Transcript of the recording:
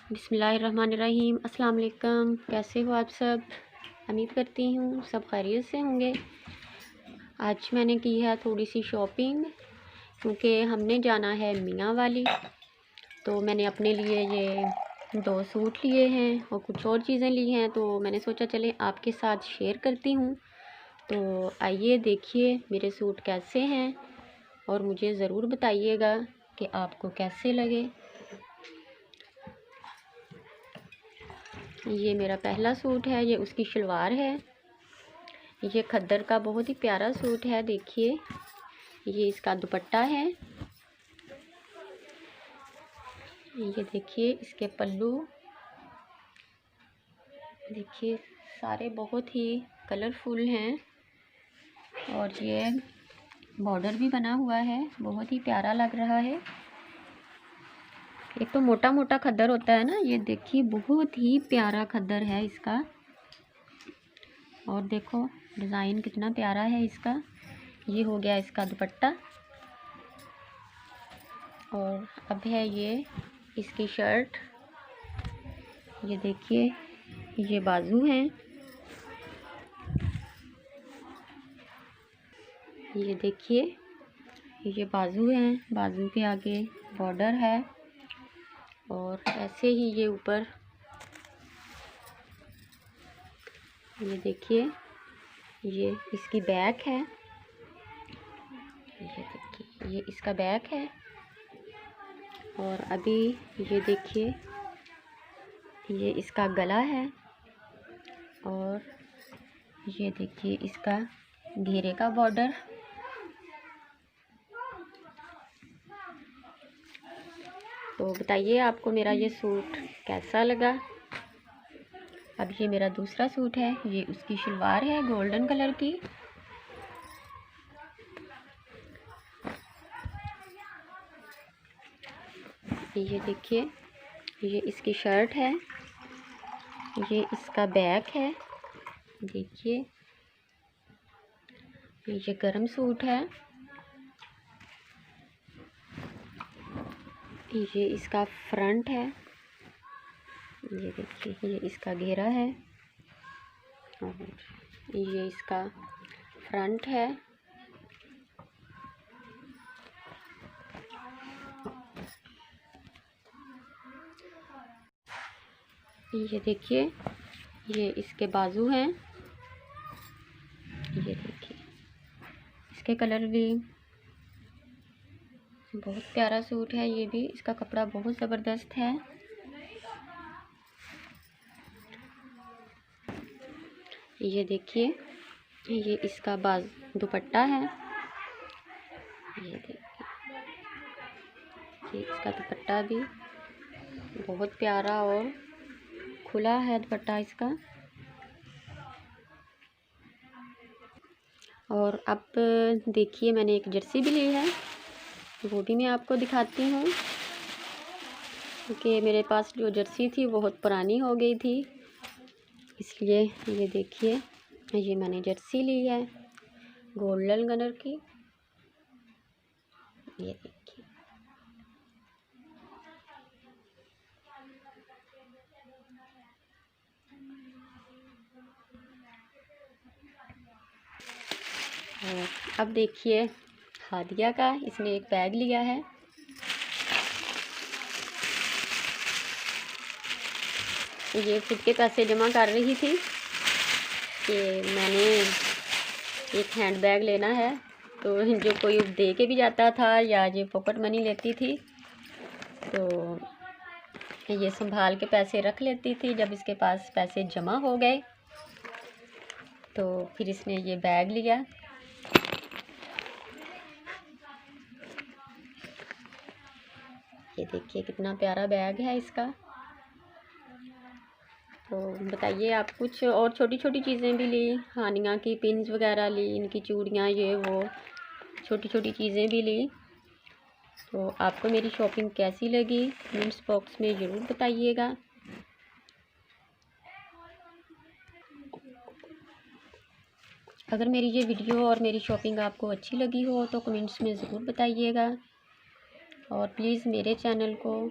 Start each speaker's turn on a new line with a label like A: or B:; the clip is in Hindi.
A: बिस्मिल्लाहिर्रहमानिर्रहीम। अस्सलाम वालेकुम। कैसे हो आप सब? उम्मीद करती हूँ सब खैरियत से होंगे। आज मैंने की है थोड़ी सी शॉपिंग, क्योंकि हमने जाना है मियाँ वाली। तो मैंने अपने लिए ये 2 सूट लिए हैं और कुछ और चीज़ें ली हैं, तो मैंने सोचा चलें आपके साथ शेयर करती हूँ। तो आइए देखिए मेरे सूट कैसे हैं और मुझे ज़रूर बताइएगा कि आपको कैसे लगे। ये मेरा पहला सूट है, ये उसकी शलवार है। ये खद्दर का बहुत ही प्यारा सूट है। देखिए ये इसका दुपट्टा है। ये देखिए इसके पल्लू, देखिए सारे बहुत ही कलरफुल हैं और ये बॉर्डर भी बना हुआ है, बहुत ही प्यारा लग रहा है। एक तो मोटा मोटा खद्दर होता है ना, ये देखिए बहुत ही प्यारा खद्दर है इसका। और देखो डिज़ाइन कितना प्यारा है इसका। ये हो गया इसका दुपट्टा। और अब है ये इसकी शर्ट। ये देखिए ये बाजू हैं। ये देखिए ये बाजू हैं, बाजू के आगे बॉर्डर है और ऐसे ही ये ऊपर। ये देखिए ये इसकी बैक है। ये देखिए ये इसका बैक है। और अभी ये देखिए ये इसका गला है। और ये देखिए इसका घेरे का बॉर्डर। तो बताइए आपको मेरा ये सूट कैसा लगा। अब ये मेरा दूसरा सूट है, ये उसकी शलवार है गोल्डन कलर की। ये देखिए ये इसकी शर्ट है। ये इसका बैक है। देखिए ये गरम सूट है। ये इसका फ्रंट है। ये देखिए ये इसका घेरा है और ये इसका फ्रंट है। ये देखिए ये इसके बाजू हैं। ये देखिए इसके कलर भी बहुत प्यारा सूट है। ये भी इसका कपड़ा बहुत ज़बरदस्त है। ये देखिए ये इसका दुपट्टा है। ये देखिए ये इसका दुपट्टा भी बहुत प्यारा और खुला है दुपट्टा इसका। और अब देखिए मैंने एक जर्सी भी ली है, वो भी मैं आपको दिखाती हूँ, क्योंकि मेरे पास जो जर्सी थी बहुत पुरानी हो गई थी, इसलिए। ये देखिए ये मैंने जर्सी ली है गोल्डन कलर की। ये देखिए और अब देखिए हादिया का, इसने एक बैग लिया है। ये खुद के पैसे जमा कर रही थी कि मैंने एक हैंड बैग लेना है, तो जो कोई दे के भी जाता था या ये पॉकेट मनी लेती थी तो ये संभाल के पैसे रख लेती थी। जब इसके पास पैसे जमा हो गए तो फिर इसने ये बैग लिया। ये देखिए कितना प्यारा बैग है इसका। तो बताइए आप, कुछ और छोटी छोटी चीज़ें भी ली, हानिया की पिन्स वगैरह ली, इनकी चूड़ियाँ, ये वो छोटी छोटी चीज़ें भी ली। तो आपको मेरी शॉपिंग कैसी लगी कमेंट्स बॉक्स में ज़रूर बताइएगा। अगर मेरी ये वीडियो और मेरी शॉपिंग आपको अच्छी लगी हो तो कमेंट्स में ज़रूर बताइएगा। और प्लीज़ मेरे चैनल को